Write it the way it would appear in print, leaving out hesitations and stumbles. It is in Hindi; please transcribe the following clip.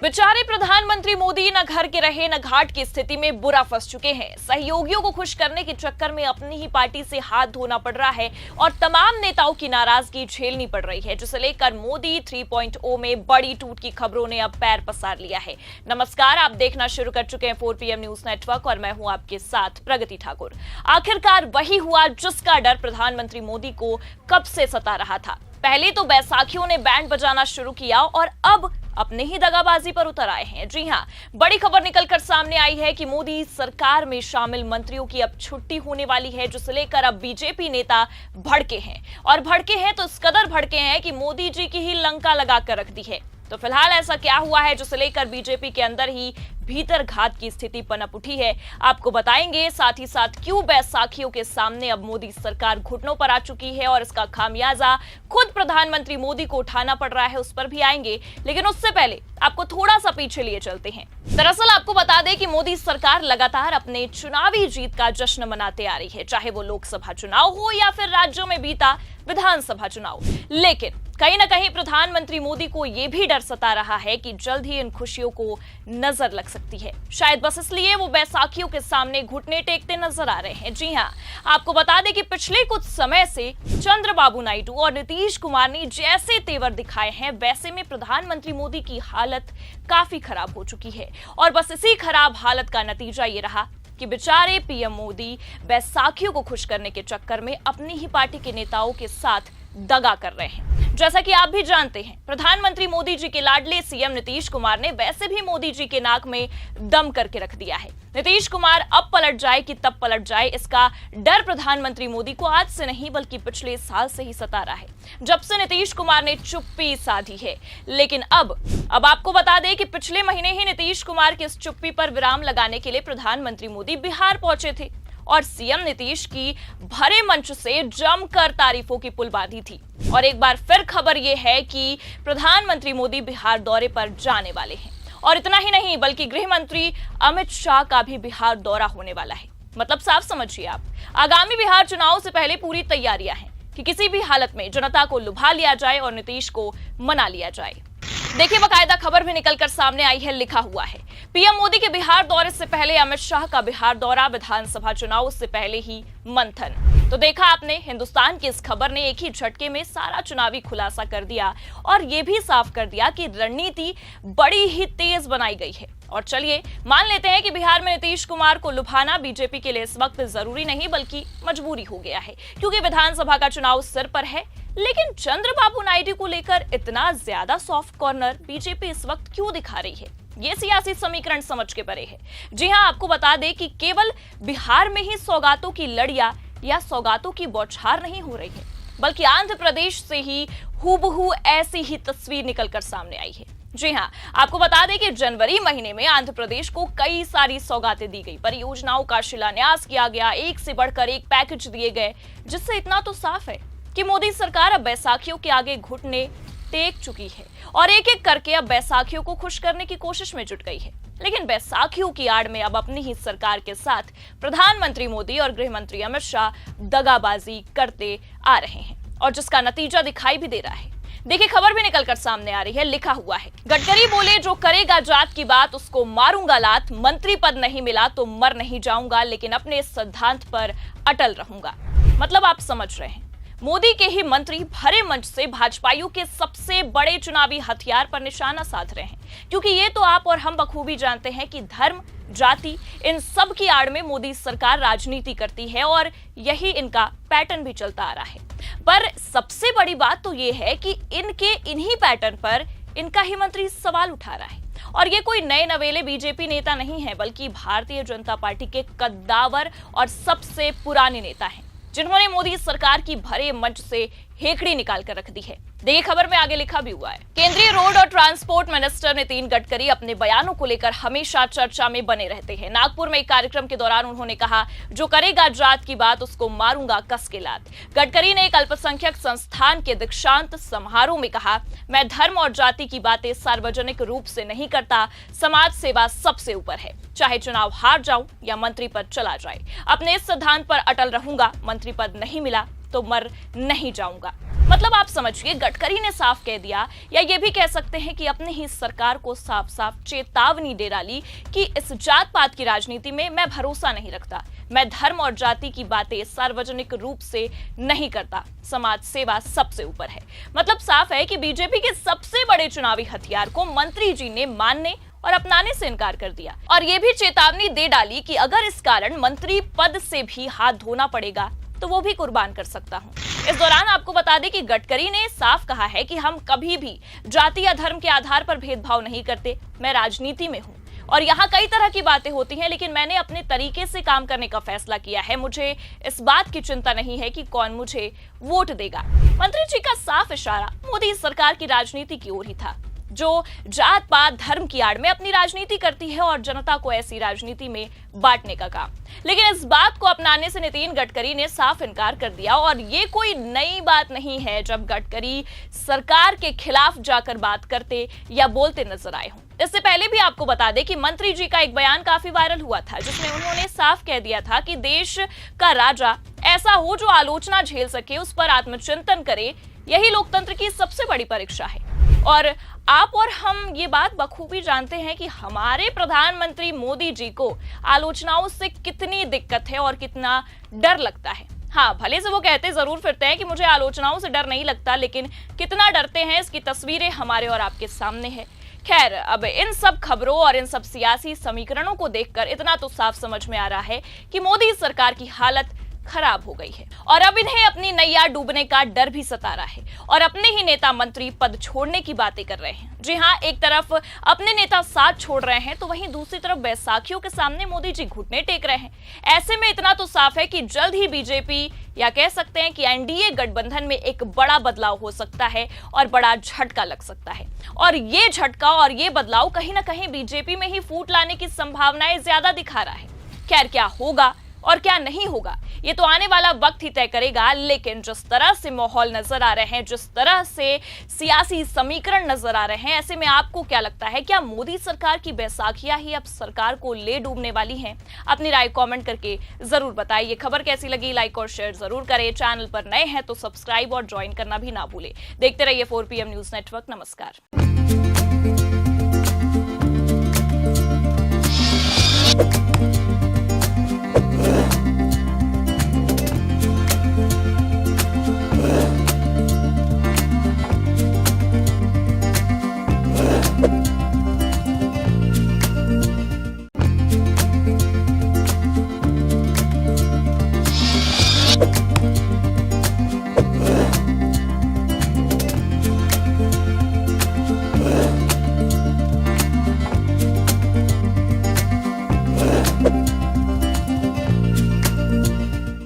बेचारे प्रधानमंत्री मोदी न घर के रहे न घाट की स्थिति में बुरा फंस चुके हैं। सहयोगियों को खुश करने के चक्कर में अपनी ही पार्टी से हाथ धोना पड़ रहा है और तमाम नेताओं की नाराजगी झेलनी पड़ रही है, जिसे लेकर मोदी 3.0 में बड़ी टूट की खबरों ने अब पैर पसार लिया है। नमस्कार, आप देखना शुरू कर चुके हैं 4 PM न्यूज नेटवर्क और मैं हूं आपके साथ प्रगति ठाकुर। आखिरकार वही हुआ जिसका डर प्रधानमंत्री मोदी को कब से सता रहा था। पहले तो बैसाखियों ने बैंड बजाना शुरू किया और अब अपने ही दगाबाजी पर उतर आए हैं। जी हां, बड़ी खबर निकलकर सामने आई है कि मोदी सरकार में शामिल मंत्रियों की अब छुट्टी होने वाली है, जिसे लेकर अब बीजेपी नेता भड़के हैं और भड़के हैं तो इस कदर भड़के हैं कि मोदी जी की ही लंका लगा कर रख दी है। तो फिलहाल ऐसा क्या हुआ है जिसे लेकर बीजेपी के अंदर ही भीतर घात की स्थिति पनप उठी है, आपको बताएंगे। साथ ही साथ क्यों बैसाखियों के सामने अब मोदी सरकार घुटनों पर आ चुकी है और इसका खामियाजा खुद प्रधानमंत्री मोदी को उठाना पड़ रहा है, उस पर भी आएंगे। लेकिन उससे पहले आपको थोड़ा सा पीछे लिए चलते हैं। दरअसल आपको बता दें कि मोदी सरकार लगातार अपने चुनावी जीत का जश्न मनाते आ रही है, चाहे वो लोकसभा चुनाव हो या फिर राज्यों में बीता विधानसभा चुनाव। लेकिन कहीं ना कहीं प्रधानमंत्री मोदी को यह भी डर सता रहा है कि जल्द ही इन खुशियों को नजर लग सकती है। शायद बस इसलिए वो बैसाखियों के सामने घुटने टेकते नजर आ रहे हैं। जी हां, आपको बता दें कि पिछले कुछ समय से चंद्रबाबू नायडू और नीतीश कुमार ने जैसे तेवर दिखाए हैं, वैसे में प्रधानमंत्री मोदी की हालत काफी खराब हो चुकी है और बस इसी खराब हालत का नतीजा ये रहा कि बेचारे पीएम मोदी बैसाखियों को खुश करने के चक्कर में अपनी ही पार्टी के नेताओं के साथ दगा कर रहे हैं। जैसा कि आप भी जानते हैं, प्रधानमंत्री मोदी जी के लाडले सीएम नीतीश कुमार ने वैसे भी मोदी जी के नाक में दम करके रख दिया है। नीतीश कुमार अब पलट जाए कि तब पलट जाए, इसका डर प्रधानमंत्री मोदी को आज से नहीं बल्कि पिछले साल से ही सता रहा है, जब से नीतीश कुमार ने चुप्पी साधी है। लेकिन अब आपको बता दें कि पिछले महीने ही नीतीश कुमार की इस चुप्पी पर विराम लगाने के लिए प्रधानमंत्री मोदी बिहार पहुंचे थे और सीएम नीतीश की भरे मंच से जमकर तारीफों की पुल बांधी थी। और एक बार फिर खबर यह है कि प्रधानमंत्री मोदी बिहार दौरे पर जाने वाले हैं और इतना ही नहीं बल्कि गृह मंत्री अमित शाह का भी बिहार दौरा होने वाला है। मतलब साफ समझिए आप, आगामी बिहार चुनाव से पहले पूरी तैयारियां हैं कि किसी भी हालत में जनता को लुभा लिया जाए और नीतीश को मना लिया जाए। देखिए, बाकायदा खबर भी निकलकर सामने आई है, लिखा हुआ है पीएम मोदी के बिहार दौरे से पहले अमित शाह का बिहार दौरा, विधानसभा चुनाव से पहले ही मंथन। तो देखा आपने, हिंदुस्तान की इस खबर ने एक ही झटके में सारा चुनावी खुलासा कर दिया और यह भी साफ कर दिया कि रणनीति बड़ी ही तेज बनाई गई है। और चलिए मान लेते हैं कि बिहार में नीतीश कुमार को लुभाना बीजेपी के लिए इस वक्त जरूरी नहीं बल्कि मजबूरी हो गया है, क्योंकि विधानसभा का चुनाव सिर पर है। लेकिन चंद्रबाबू नायडू को लेकर इतना ज्यादा सॉफ्ट कॉर्नर बीजेपी इस वक्त क्यों दिखा रही है, ये सियासी समीकरण समझ के परे है। जी हां, आपको बता दें कि केवल बिहार में ही सौगातों की लड़ियां या सौगातों की बौछार नहीं हो रही है, बल्कि आंध्र प्रदेश से ही हूबहू ऐसी ही तस्वीर निकलकर सामने आई है। जी हां, आपको बता दें कि जनवरी महीने में आंध्र प्रदेश को कई सारी सौगातें दी गई, परियोजनाओं का शिलान्यास किया गया, एक से बढ़कर एक पैकेज दिए गए, जिससे इतना तो साफ है कि मोदी सरकार अब बैसाखियों के आगे घुटने टेक चुकी है और एक एक करके अब बैसाखियों को खुश करने की कोशिश में जुट गई है। लेकिन बैसाखियों की आड़ में अब अपनी ही सरकार के साथ प्रधानमंत्री मोदी और गृह मंत्री अमित शाह दगाबाजी करते आ रहे हैं और जिसका नतीजा दिखाई भी दे रहा है। देखिए, खबर भी निकलकर सामने आ रही है, लिखा हुआ है गडकरी बोले जो करेगा जात की बात उसको मारूंगा लात, मंत्री पद नहीं मिला तो मर नहीं जाऊंगा, लेकिन अपने सिद्धांत पर अटल रहूंगा। मतलब आप समझ रहे हैं, मोदी के ही मंत्री भरे मंच से भाजपाइयों के सबसे बड़े चुनावी हथियार पर निशाना साध रहे हैं, क्योंकि ये तो आप और हम बखूबी जानते हैं कि धर्म, जाति, इन सब की आड़ में मोदी सरकार राजनीति करती है और यही इनका पैटर्न भी चलता आ रहा है। पर सबसे बड़ी बात तो ये है कि इनके इन्हीं पैटर्न पर इनका ही मंत्री सवाल उठा रहा है और ये कोई नए नवेले बीजेपी नेता नहीं है, बल्कि भारतीय जनता पार्टी के कद्दावर और सबसे पुराने नेता हैं, जिन्होंने मोदी सरकार की भरे मंच से हेकड़ी निकाल कर रख दी है। देखिए, खबर में आगे लिखा भी हुआ है, केंद्रीय रोड और ट्रांसपोर्ट मिनिस्टर नितिन गडकरी अपने बयानों को लेकर हमेशा चर्चा में बने रहते हैं। नागपुर में एक कार्यक्रम के दौरान उन्होंने कहा, जो करेगा जात की बात उसको मारूंगा कस के लात। गडकरी ने एक अल्पसंख्यक संस्थान के दीक्षांत समारोह में कहा, मैं धर्म और जाति की बातें सार्वजनिक रूप से नहीं करता, समाज सेवा सबसे ऊपर है, चाहे चुनाव हार जाऊं या मंत्री पद चला जाए, अपने इस सिद्धांत पर अटल रहूंगा, मंत्री पद नहीं मिला तो मर नहीं जाऊंगा। मतलब आप समझिए, गडकरी ने साफ कह दिया, या ये भी कह सकते हैं कि अपनी ही सरकार को साफ साफ चेतावनी दे डाली कि इस जात पात की राजनीति में मैं भरोसा नहीं रखता, मैं धर्म और जाति की बातें सार्वजनिक रूप से नहीं करता, समाज सेवा सबसे ऊपर है। मतलब साफ है कि बीजेपी के सबसे बड़े चुनावी हथियार को मंत्री जी ने मानने और अपनाने से इनकार कर दिया, और ये भी चेतावनी दे डाली कि अगर इस कारण मंत्री पद से भी हाथ धोना पड़ेगा तो वो भी कुर्बान कर सकता हूं। इस दौरान आपको बता दें कि गडकरी ने साफ कहा है कि हम कभी भी जाति या धर्म के आधार पर भेदभाव नहीं करते, मैं राजनीति में हूं और यहाँ कई तरह की बातें होती हैं, लेकिन मैंने अपने तरीके से काम करने का फैसला किया है, मुझे इस बात की चिंता नहीं है कि कौन मुझे वोट देगा। मंत्री जी का साफ इशारा मोदी सरकार की राजनीति की ओर ही था, जो जात पात धर्म की आड़ में अपनी राजनीति करती है और जनता को ऐसी राजनीति में बांटने का काम। लेकिन इस बात को अपनाने से नितिन गडकरी ने साफ इनकार कर दिया, और ये कोई नई बात नहीं है जब गडकरी सरकार के खिलाफ जाकर बात करते या बोलते नजर आए हों। इससे पहले भी आपको बता दें कि मंत्री जी का एक बयान काफी वायरल हुआ था, जिसमें उन्होंने साफ कह दिया था कि देश का राजा ऐसा हो जो आलोचना झेल सके, उस पर आत्मचिंतन करे, यही लोकतंत्र की सबसे बड़ी परीक्षा है। और आप और हम ये बात बखूबी जानते हैं कि हमारे प्रधानमंत्री मोदी जी को आलोचनाओं से कितनी दिक्कत है और कितना डर लगता है। हाँ, भले से वो कहते जरूर फिरते हैं कि मुझे आलोचनाओं से डर नहीं लगता, लेकिन कितना डरते हैं इसकी तस्वीरें हमारे और आपके सामने है। खैर, अब इन सब खबरों और इन सब सियासी समीकरणों को देखकर इतना तो साफ समझ में आ रहा है कि मोदी सरकार की हालत खराब हो गई है, और अब इन्हें अपनी नैया डूबने का डर भी सता रहा है, और अपने ही नेता मंत्री पद छोड़ने की बातें कर रहे हैं। जी हाँ, एक तरफ अपने नेता साथ छोड़ रहे हैं, तो वहीं दूसरी तरफ बैसाखियों के सामने मोदी जी घुटने टेक रहे हैं। ऐसे में इतना तो साफ है कि जल्द ही बीजेपी, या कह सकते हैं कि एनडीए गठबंधन में एक बड़ा बदलाव हो सकता है और बड़ा झटका लग सकता है, और ये झटका और ये बदलाव कहीं ना कहीं बीजेपी में ही फूट लाने की संभावनाएं ज्यादा दिखा रहा है। खैर, क्या होगा और क्या नहीं होगा ये तो आने वाला वक्त ही तय करेगा, लेकिन जिस तरह से माहौल नजर आ रहे हैं, जिस तरह से सियासी समीकरण नजर आ रहे हैं, ऐसे में आपको क्या लगता है, क्या मोदी सरकार की बैसाखियां ही अब सरकार को ले डूबने वाली हैं? अपनी राय कमेंट करके जरूर बताइए। खबर कैसी लगी लाइक और शेयर जरूर करें। चैनल पर नए हैं तो सब्सक्राइब और ज्वाइन करना भी ना भूलें। देखते रहिए 4PM न्यूज नेटवर्क। नमस्कार।